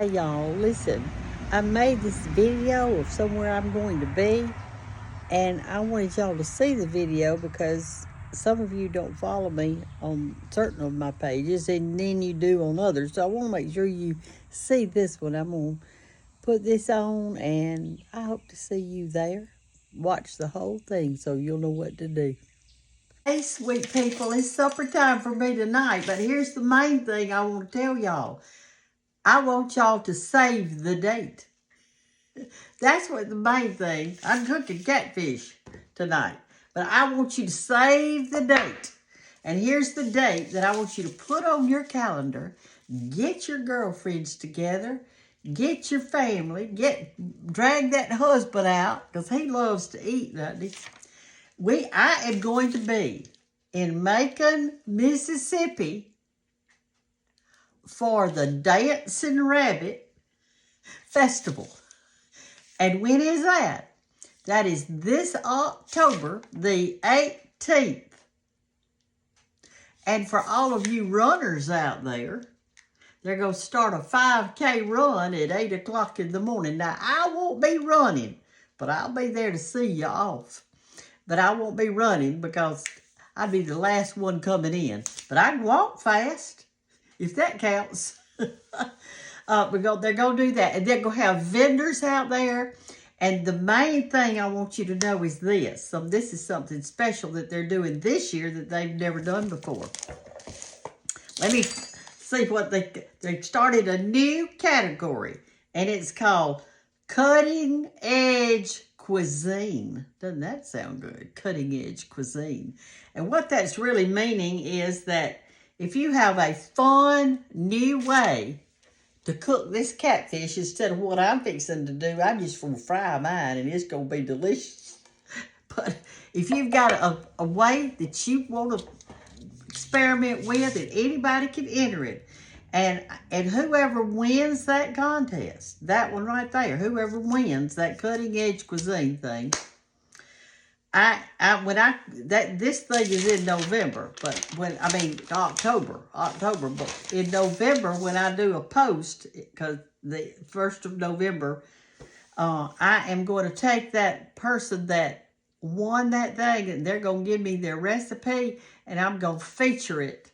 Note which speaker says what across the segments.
Speaker 1: Hey y'all, listen, I made this video of somewhere I'm going to be, and I wanted y'all to see the video because some of you don't follow me on certain of my pages, and then you do on others. So I want to make sure you see this one. I'm going to put this on, and I hope to see you there. Watch the whole thing so you'll know what to do. Hey, sweet people, it's supper time for me tonight, but here's the main thing I want to tell y'all. I want y'all to save the date. That's what the main thing. I'm cooking catfish tonight. But I want you to save the date. And here's the date that I want you to put on your calendar. Get your girlfriends together. Get your family. Drag that husband out because he loves to eat, doesn't he? I am going to be in Macon, Mississippi for the Dancing Rabbit Festival. And when is that? That is this October the 18th. And for all of you runners out there, they're going to start a 5K run at 8 o'clock in the morning. Now, I won't be running, but I'll be there to see you off. But I won't be running because I'd be the last one coming in. But I can walk fast, if that counts. They're going to do that. And they're going to have vendors out there. And the main thing I want you to know is this. This is something special that they're doing this year that they've never done before. Let me see what they started a new category. And it's called Cutting Edge Cuisine. Doesn't that sound good? Cutting Edge Cuisine. And what that's really meaning is that if you have a fun new way to cook this catfish instead of what I'm fixing to do, I'm just going to fry mine and it's going to be delicious. But if you've got a way that you want to experiment with, and anybody can enter it. And whoever wins that contest, that one right there, whoever wins that cutting edge cuisine thing, this thing is in November, but October, but in November when I do a post, because the 1st of November, I am going to take that person that won that thing and they're going to give me their recipe and I'm going to feature it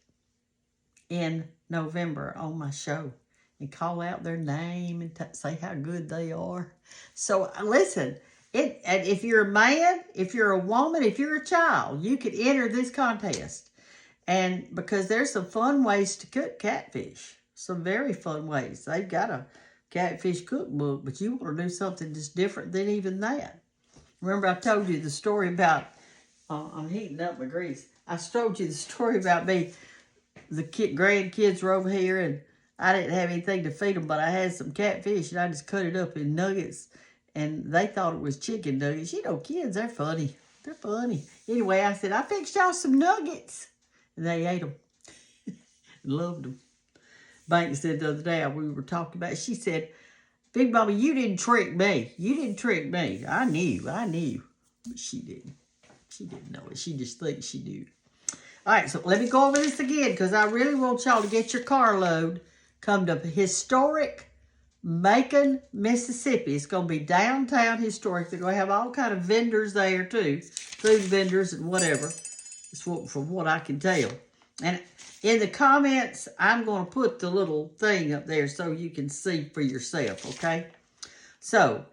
Speaker 1: in November on my show and call out their name and say how good they are. So listen, and if you're a man, if you're a woman, if you're a child, you could enter this contest. And because there's some fun ways to cook catfish, some very fun ways. They've got a catfish cookbook, but you want to do something that's different than even that. Remember I told you the story about, I'm heating up my grease. I told you the story about me. The grandkids were over here and I didn't have anything to feed them, but I had some catfish and I just cut it up in nuggets and they thought it was chicken nuggets. You know, kids, they're funny. They're funny. Anyway, I said, I fixed y'all some nuggets. And they ate them. Loved them. Bank said the other day, we were talking about it, she said, Big Mama, you didn't trick me. You didn't trick me. I knew. But she didn't. She didn't know it. She just thinks she knew. All right, so let me go over this again because I really want y'all to get your carload. Come to historic Macon, Mississippi. It's going to be downtown historic. They're going to have all kind of vendors there too. Food vendors and whatever. It's from what I can tell. And in the comments, I'm going to put the little thing up there so you can see for yourself, okay? So,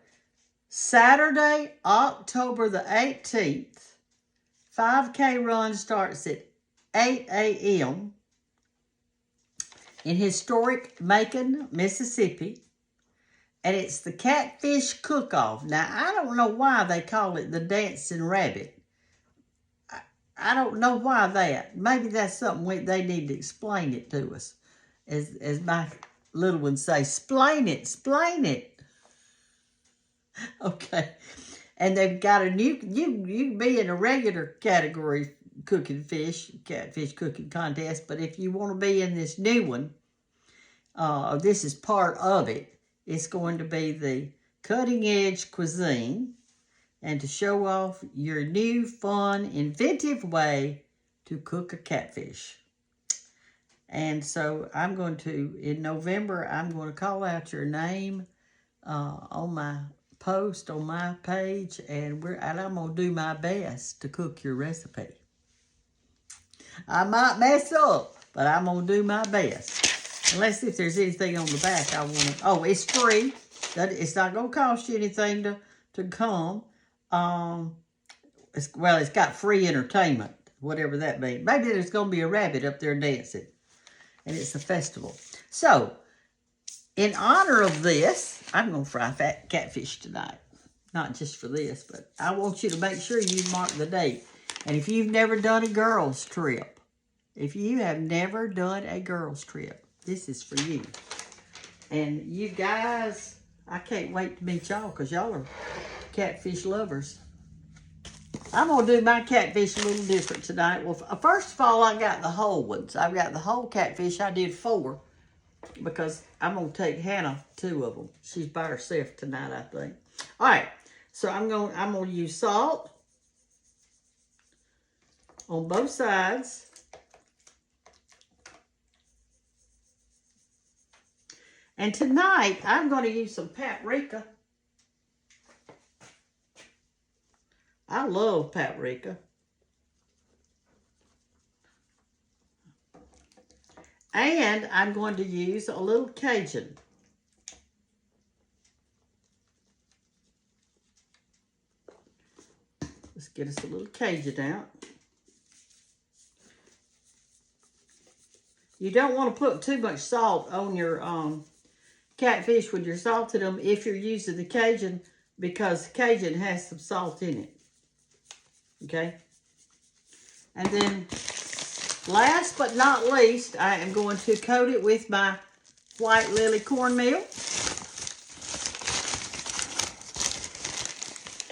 Speaker 1: Saturday, October the 18th, 5K run starts at 8 a.m. in historic Macon, Mississippi. And it's the Catfish Cook-Off. Now, I don't know why they call it the Dancing Rabbit. I don't know why that. Maybe that's something they need to explain it to us. As my little ones say, splain it. Okay. And they've got a new, you can be in a regular category cooking fish, catfish cooking contest, but if you want to be in this new one, this is part of it. It's going to be the cutting edge cuisine and to show off your new, fun, inventive way to cook a catfish. And so I'm going to, in November, I'm going to call out your name on my post on my page, and I'm going to do my best to cook your recipe. I might mess up, but I'm going to do my best. Unless if there's anything on the back I want to... Oh, it's free. It's not going to cost you anything to come. It's got free entertainment, whatever that means. Maybe there's going to be a rabbit up there dancing, and it's a festival. So, in honor of this, I'm going to fry fat catfish tonight. Not just for this, but I want you to make sure you mark the date. And if you've never done a girls' trip, if you have never done a girls' trip, this is for you. And you guys, I can't wait to meet y'all because y'all are catfish lovers. I'm going to do my catfish a little different tonight. Well, first of all, I got the whole ones. I've got the whole catfish. I did 4 because I'm going to take Hannah 2 of them. She's by herself tonight, I think. All right, so I'm going to use salt on both sides. And tonight, I'm going to use some paprika. I love paprika. And I'm going to use a little Cajun. Let's get us a little Cajun out. You don't want to put too much salt on your catfish when you're salting them if you're using the Cajun, because Cajun has some salt in it. Okay? And then, last but not least, I am going to coat it with my white lily cornmeal.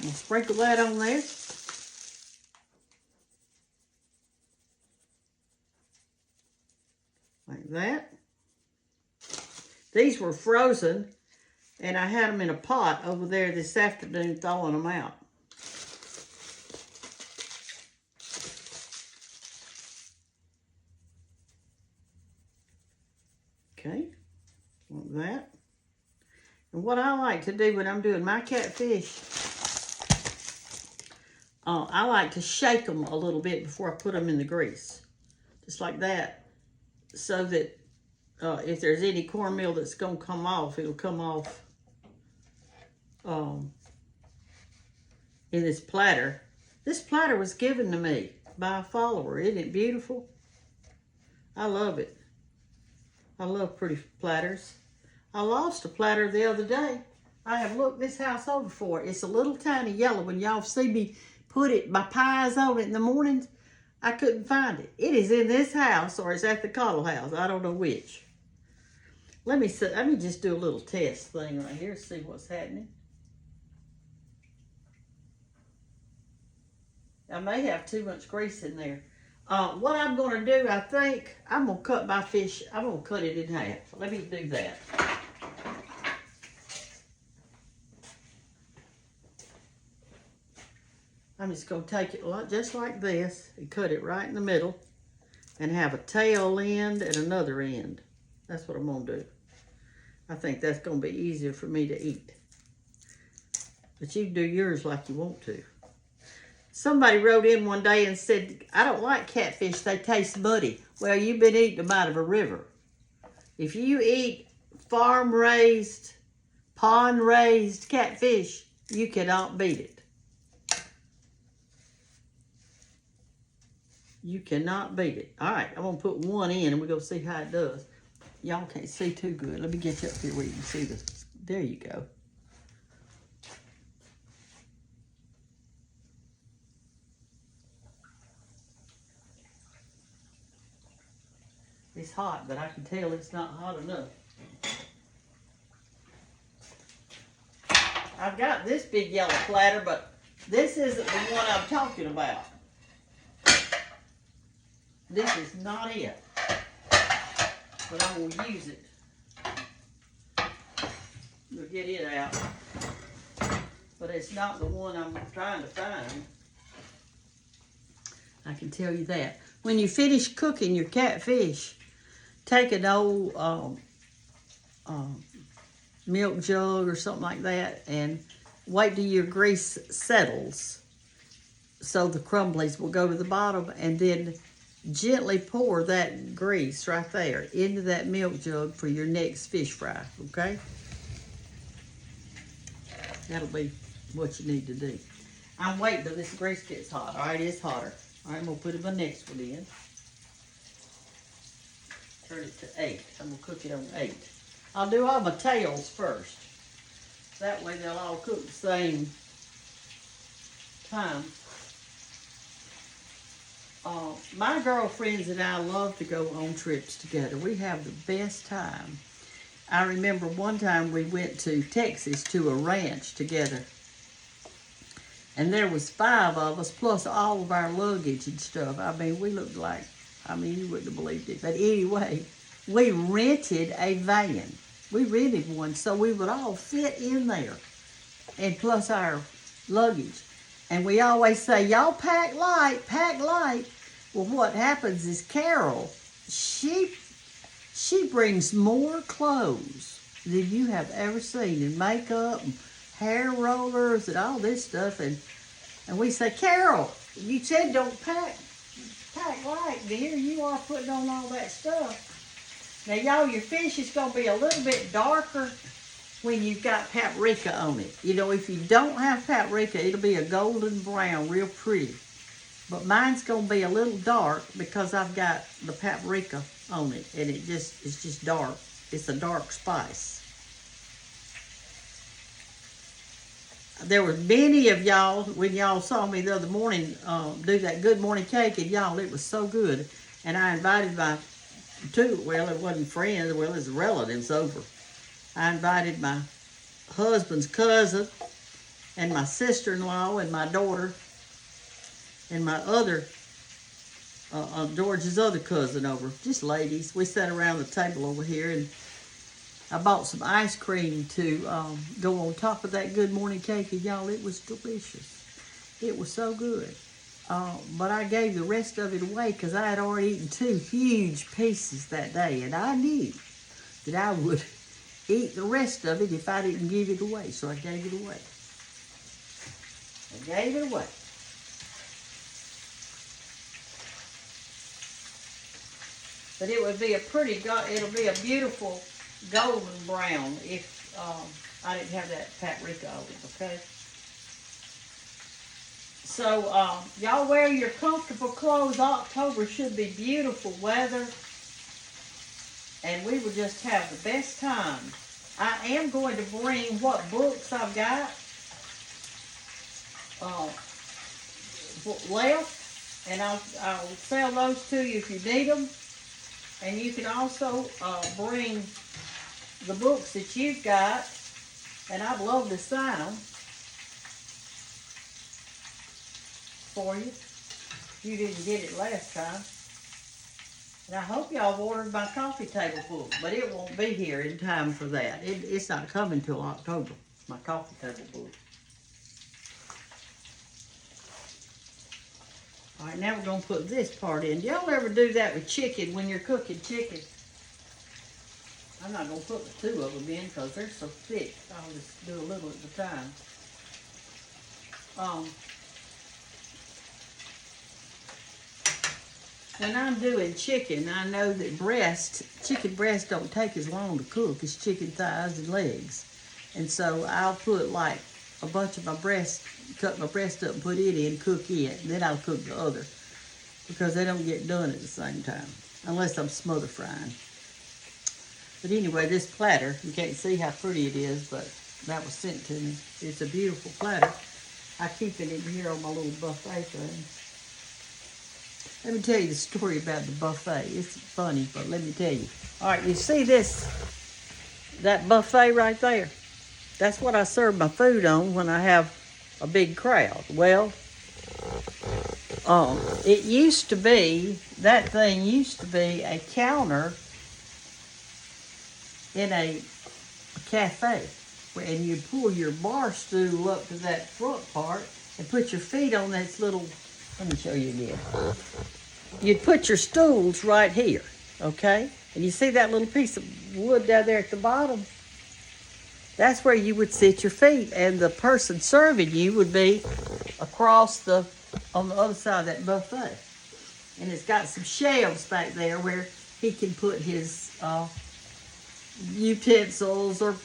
Speaker 1: And sprinkle that on there. Like that. These were frozen, and I had them in a pot over there this afternoon thawing them out. Okay, like that. And what I like to do when I'm doing my catfish, I like to shake them a little bit before I put them in the grease. Just like that. So that if there's any cornmeal that's going to come off, it'll come off in this platter. This platter was given to me by a follower. Isn't it beautiful? I love it. I love pretty platters. I lost a platter the other day. I have looked this house over for it. It's a little tiny yellow one. Y'all see me put my pies on it in the mornings. I couldn't find it. It is in this house or it's at the Cottle house. I don't know which. Let me just do a little test thing right here, see what's happening. I may have too much grease in there. What I'm going to do, I think, I'm going to cut my fish, I'm going to cut it in half. Let me do that. I'm just going to take it just like this and cut it right in the middle and have a tail end and another end. That's what I'm going to do. I think that's going to be easier for me to eat. But you can do yours like you want to. Somebody wrote in one day and said, I don't like catfish, they taste muddy. Well, you've been eating them out of a river. If you eat farm-raised, pond-raised catfish, you cannot beat it. You cannot beat it. All right, I'm going to put one in and we're going to see how it does. Y'all can't see too good. Let me get you up here where you can see this. There you go. It's hot, but I can tell it's not hot enough. I've got this big yellow platter, but this isn't the one I'm talking about. This is not it. But I will use it. We'll get it out. But it's not the one I'm trying to find. I can tell you that. When you finish cooking your catfish, take an old milk jug or something like that and wait till your grease settles so the crumblies will go to the bottom, and then gently pour that grease right there into that milk jug for your next fish fry, okay? That'll be what you need to do. I'm waiting till this grease gets hot. All right, it's hotter. All right, I'm gonna put my next one in. Turn it to 8. I'm gonna cook it on 8. I'll do all my tails first. That way they'll all cook the same time. My girlfriends and I love to go on trips together. We have the best time. I remember one time we went to Texas to a ranch together. And there was 5 of us, plus all of our luggage and stuff. I mean, we looked like, you wouldn't have believed it. But anyway, we rented a van. We rented one so we would all fit in there. And plus our luggage. And we always say, y'all pack light, pack light. Well, what happens is Carol, she brings more clothes than you have ever seen, and makeup and hair rollers and all this stuff. And we say, Carol, you said don't pack light, but here you are putting on all that stuff. Now, y'all, your fish is going to be a little bit darker when you've got paprika on it. You know, if you don't have paprika, it'll be a golden brown, real pretty. But mine's going to be a little dark because I've got the paprika on it, and it's just dark. It's a dark spice. There were many of y'all, when y'all saw me the other morning do that good morning cake, and y'all, it was so good. And I invited my it wasn't friends, well, it's relatives over. I invited my husband's cousin and my sister-in-law and my daughter and my other, George's other cousin over, just ladies. We sat around the table over here, and I bought some ice cream to go on top of that good morning cake, and y'all, it was delicious. It was so good. But I gave the rest of it away because I had already eaten 2 huge pieces that day, and I knew that I would eat the rest of it if I didn't give it away, so I gave it away. I gave it away. But it would be it'll be a beautiful golden brown if I didn't have that paprika on it, okay? So, y'all wear your comfortable clothes. October should be beautiful weather. And we will just have the best time. I am going to bring what books I've got left. And I'll sell those to you if you need them. And you can also bring the books that you've got. And I'd love to sign them for you. You didn't get it last time. And I hope y'all ordered my coffee table book, but it won't be here in time for that. It's not coming till October, my coffee table book. All right, now we're going to put this part in. Y'all ever do that with chicken when you're cooking chicken? I'm not going to put the 2 of them in because they're so thick. I'll just do a little at a time. When I'm doing chicken, I know that chicken breast don't take as long to cook as chicken thighs and legs. And so I'll put like a bunch of my breast, cut my breast up and put it in, cook it, and then I'll cook the other. Because they don't get done at the same time, unless I'm smother frying. But anyway, this platter, you can't see how pretty it is, but that was sent to me. It's a beautiful platter. I keep it in here on my little buffet thing. Let me tell you the story about the buffet. It's funny, but let me tell you. All right, you see that buffet right there? That's what I serve my food on when I have a big crowd. Well, that thing used to be a counter in a cafe. And you pull your bar stool up to that front part and put your feet on this little, let me show you again. You'd put your stools right here, okay? And you see that little piece of wood down there at the bottom? That's where you would sit your feet, and the person serving you would be on the other side of that buffet. And it's got some shelves back there where he can put his utensils or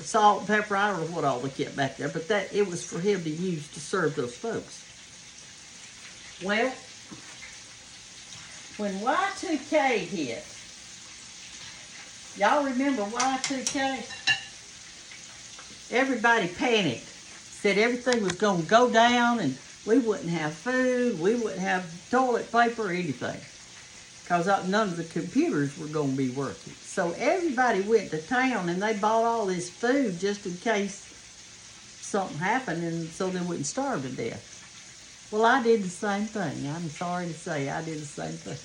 Speaker 1: salt and pepper. I don't know what all they kept back there, but it was for him to use to serve those folks. Well, when Y2K hit, y'all remember Y2K? Everybody panicked, said everything was going to go down and we wouldn't have food, we wouldn't have toilet paper or anything, because none of the computers were going to be working. So everybody went to town and they bought all this food just in case something happened, and so they wouldn't starve to death. Well, I did the same thing. I'm sorry to say I did the same thing.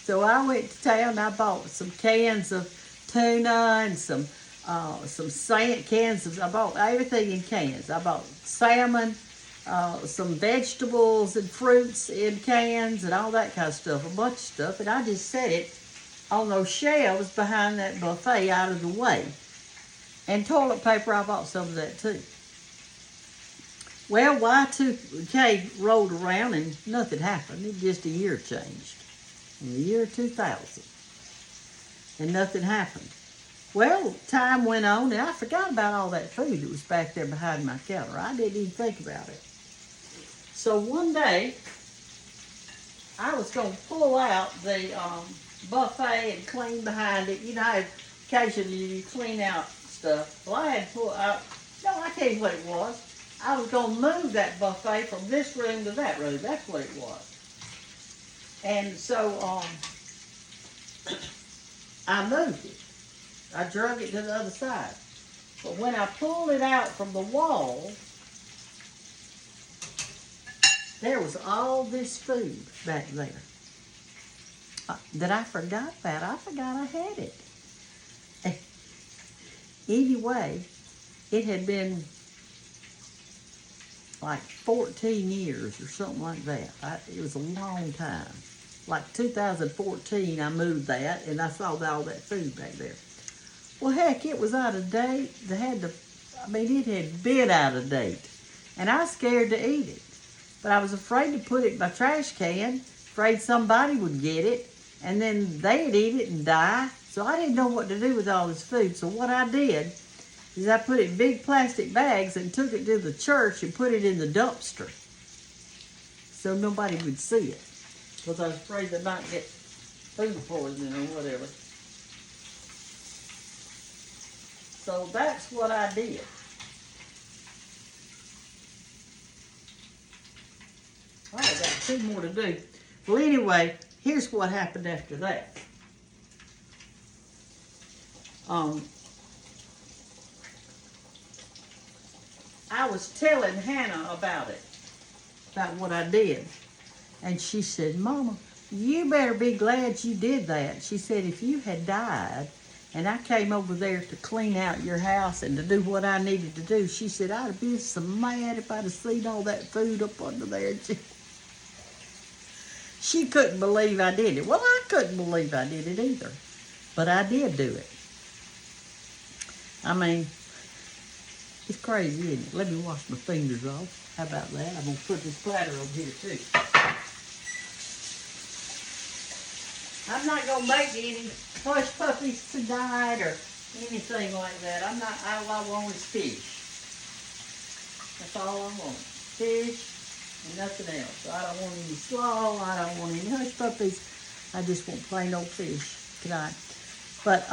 Speaker 1: So I went to town and I bought some cans of tuna and some cans of, I bought everything in cans. I bought salmon, some vegetables and fruits in cans and all that kind of stuff, a bunch of stuff. And I just set it on those shelves behind that buffet out of the way. And toilet paper, I bought some of that too. Well, Y2K rolled around and nothing happened. It just a year changed. In the year 2000. And nothing happened. Well, time went on and I forgot about all that food that was back there behind my counter. I didn't even think about it. So one day, I was going to pull out the buffet and clean behind it. You know how occasionally you clean out stuff. Well, I had to pull out, no, I tell you what it was. I was going to move that buffet from this room to that room. That's what it was. And so I moved it. I drug it to the other side. But when I pulled it out from the wall, there was all this food back there that I forgot about. I forgot I had it. Anyway, it had been like 14 years or something like that. It was a long time. Like 2014, I moved that, and I saw all that food back there. Well, heck, it was out of date. It had been out of date. And I was scared to eat it. But I was afraid to put it in my trash can, afraid somebody would get it, and then they'd eat it and die. So I didn't know what to do with all this food. So what I did is I put it in big plastic bags and took it to the church and put it in the dumpster so nobody would see it, because I was afraid they might get food poisoning or whatever. So that's what I did. All right, I got 2 more to do. Well, anyway, here's what happened after that. I was telling Hannah about what I did. And she said, Mama, you better be glad you did that. She said, if you had died and I came over there to clean out your house and to do what I needed to do, she said, I'd have been so mad if I'd have seen all that food up under there. She couldn't believe I did it. Well, I couldn't believe I did it either. But I did do it. I mean, it's crazy, isn't it? Let me wash my fingers off. How about that? I'm going to put this platter over here, too. I'm not going to make any hush puppies tonight or anything like that. All I want is fish. That's all I want. Fish and nothing else. I don't want any slaw. I don't want any hush puppies. I just want plain old fish tonight. But,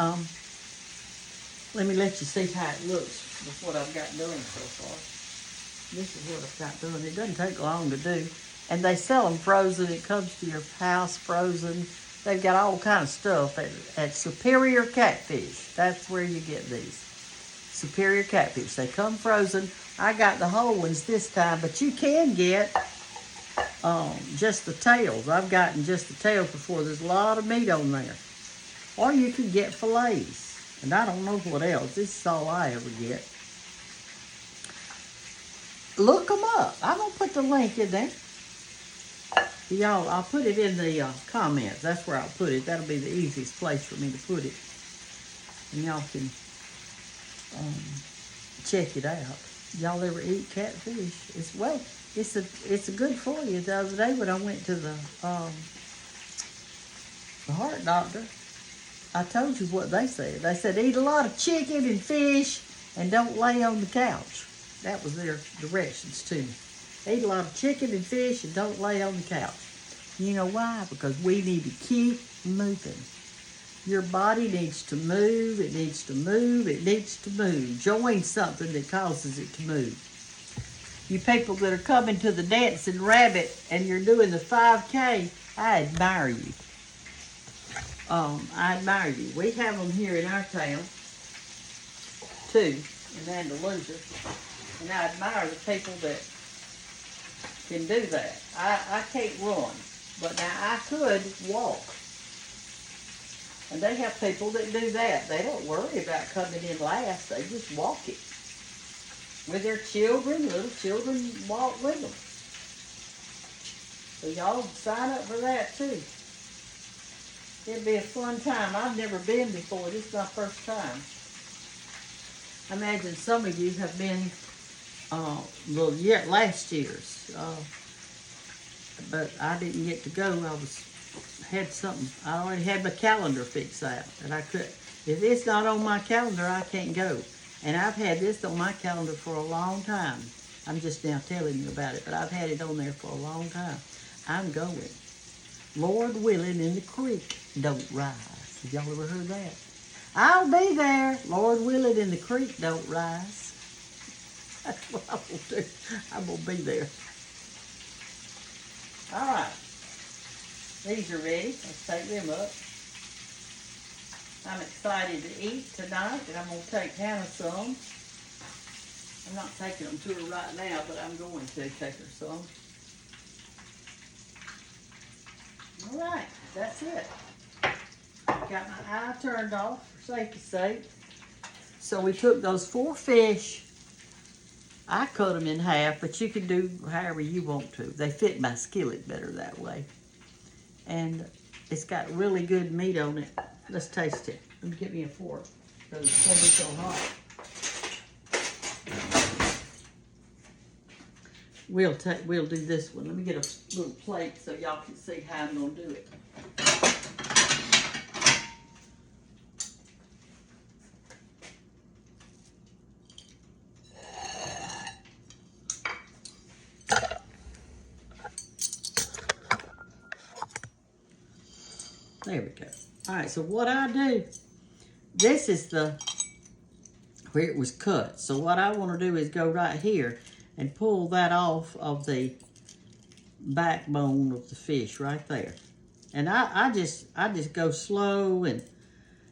Speaker 1: let me let you see how it looks with what I've got done so far. This is what I've got done. It doesn't take long to do. And they sell them frozen. It comes to your house frozen. They've got all kind of stuff at Superior Catfish. That's where you get these. Superior Catfish. They come frozen. I got the whole ones this time, but you can get just the tails. I've gotten just the tails before. There's a lot of meat on there. Or you can get fillets. And I don't know what else. This is all I ever get. Look them up. I'm going to put the link in there. Y'all, I'll put it in the comments. That's where I'll put it. That'll be the easiest place for me to put it. And y'all can check it out. Y'all ever eat catfish? It's a good for you. The other day when I went to the heart doctor, I told you what they said. They said eat a lot of chicken and fish and don't lay on the couch. That was their directions to me. Eat a lot of chicken and fish and don't lay on the couch. You know why? Because we need to keep moving. Your body needs to move. It needs to move. It needs to move. Join something that causes it to move. You people that are coming to the Dancing Rabbit and you're doing the 5K, I admire you. I admire you. We have them here in our town, too, in Andalusia. And I admire the people that can do that. I can't run, but now I could walk. And they have people that do that. They don't worry about coming in last. They just walk it. With their children, little children walk with them. So y'all sign up for that too. It'll be a fun time. I've never been before. This is my first time. I imagine some of you have been last year's. But I didn't get to go. I already had my calendar fixed out. And I could, if it's not on my calendar, I can't go. And I've had this on my calendar for a long time. I'm just now telling you about it, but I've had it on there for a long time. I'm going. Lord willing, and the creek don't rise. Have y'all ever heard that? I'll be there. Lord willing, and the creek don't rise. That's what I'm going to do. I'm going to be there. All right. These are ready. Let's take them up. I'm excited to eat tonight, and I'm going to take Hannah some. I'm not taking them to her right now, but I'm going to take her some. All right, that's it. Got my eye turned off for safety's sake. So we took those 4 fish. I cut them in half, but you can do however you want to. They fit my skillet better that way. And it's got really good meat on it. Let's taste it. Let me get me a fork because it's going to be so hot. We'll do this one. Let me get a little plate so y'all can see how I'm going to do it. There we go. All right, so what I do, this is where it was cut. So what I want to do is go right here and pull that off of the backbone of the fish right there. And I just go slow and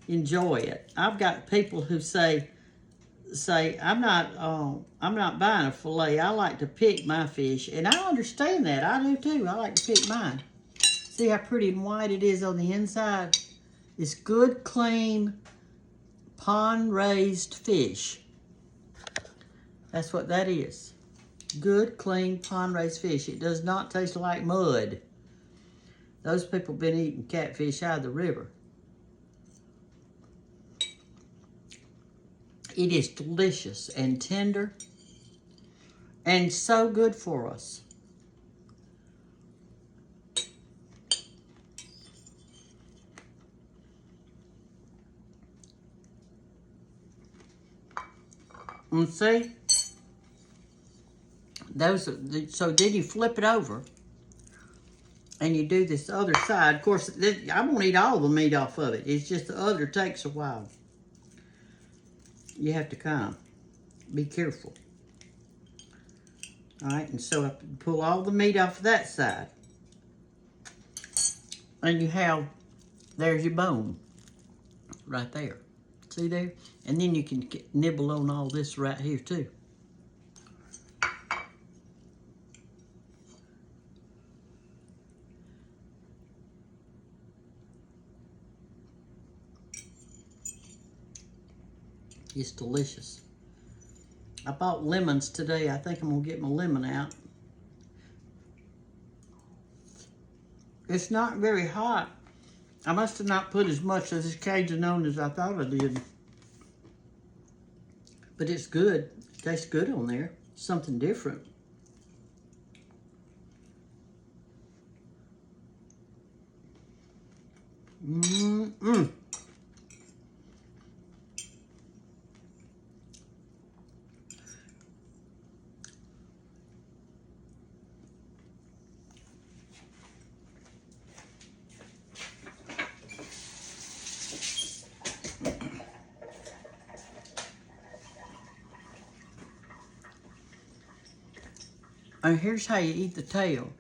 Speaker 1: enjoy it. I've got people who say I'm not buying a fillet. I like to pick my fish, and I understand that. I do too. I like to pick mine. See how pretty and white it is on the inside? It's good, clean, pond-raised fish. That's what that is. Good, clean, pond-raised fish. It does not taste like mud. Those people have been eating catfish out of the river. It is delicious and tender and so good for us. And see, so then you flip it over and you do this other side. Of course, I won't eat all the meat off of it. It's just the other takes a while. You have to kind of be careful. All right, and so I pull all the meat off of that side. And there's your bone right there. See there? And then you can nibble on all this right here too. It's delicious. I bought lemons today. I think I'm gonna get my lemon out. It's not very hot. I must have not put as much of this Cajun on as I thought I did. But it's good. It tastes good on there. Something different. Mmm. And here's how you eat the tail.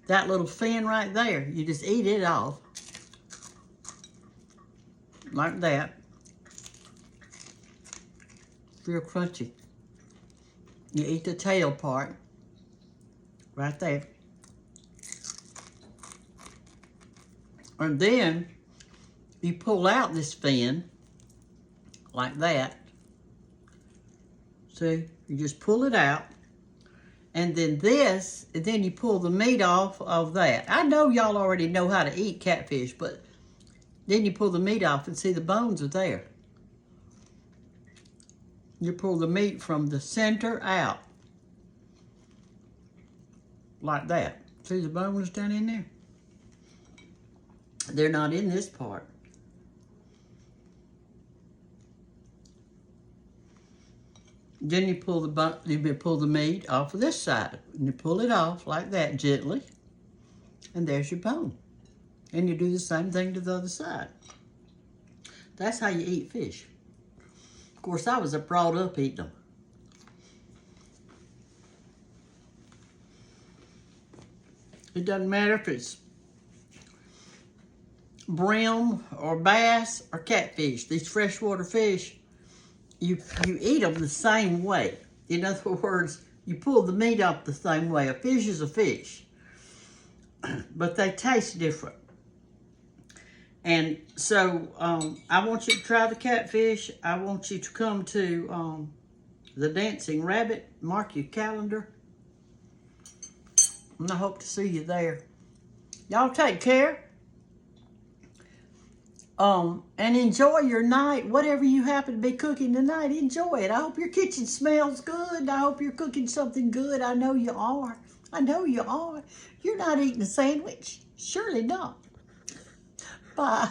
Speaker 1: That little fin right there, you just eat it off. Like that. Real crunchy. You eat the tail part. Right there. And then you pull out this fin. Like that. See, you just pull it out. And then this, and then you pull the meat off of that. I know y'all already know how to eat catfish, but then you pull the meat off and see the bones are there. You pull the meat from the center out. Like that. See the bones down in there? They're not in this part. Then you pull the meat off of this side. And you pull it off like that gently. And there's your bone. And you do the same thing to the other side. That's how you eat fish. Of course, I was brought up eating them. It doesn't matter if it's brim or bass or catfish. These freshwater fish, you eat them the same way. In other words, you pull the meat off the same way. A fish is a fish, but they taste different. And so I want you to try the catfish. I want you to come to the Dancing Rabbit. Mark your calendar. And I hope to see you there. Y'all take care. And enjoy your night. Whatever you happen to be cooking tonight, enjoy it. I hope your kitchen smells good. I hope you're cooking something good. I know you are. I know you are. You're not eating a sandwich. Surely not. Bye.